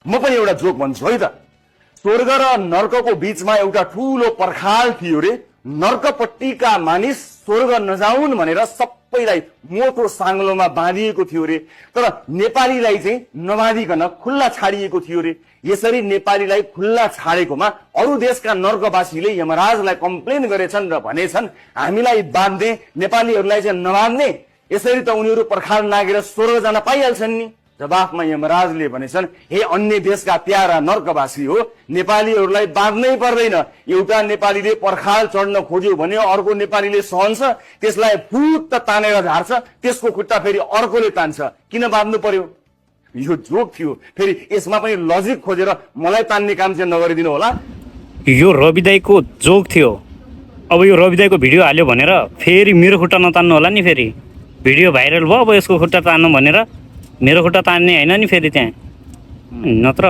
म पनि एउटा जोक भन्छु है त। स्वर्ग र नर्कको बीचमा एउटा ठूलो पर्खाल थियो रे। नर्कपट्टिका मानिस स्वर्ग नजाउन् भनेर सबैलाई मोटो साङ्लोमा बाँधिएको थियो रे। तर नेपालीलाई चाहिँ नबाँधिकन खुल्ला छाडिएको थियो रे। यसरी नेपालीलाई खुल्ला छाडेकोमा अरू देशका नर्कवासीले यमराजलाई कम्प्लेन गरेछन् र भनेछन् हामीलाई बाँध्ने, नेपालीहरूलाई चाहिँ नबाँध्ने। यसरी त उनीहरू पर्खाल नागेर स्वर्ग जान पाइहाल्छन् नि। जवाफमा यमराजले भनेछन् हे अन्य देशका प्यारा नर्कवासी हो, नेपालीहरूलाई बाँध्नै पर्दैन। एउटा नेपालीले पर्खाल चढ्न खोज्यो भने अर्को नेपालीले सहन्छ, त्यसलाई फुट तानेर झार्छ, त्यसको खुट्टा फेरि अर्कोले तान्छ, किन बाँध्नु पर्यो? यो जोक थियो। फेरि यसमा पनि लजिक खोजेर मलाई तान्ने काम चाहिँ नगरिदिनु होला। यो रवि दाईको जोक थियो। अब यो रवि दाईको भिडियो हाल्यो भनेर फेरि मेरो खुट्टा नतान्नु होला नि। फेरि भिडियो भाइरल भयो, अब यसको खुट्टा तान्नु भनेर मेरो खुट्टा तान्ने होइन नि फेरि त्यहाँ, नत्र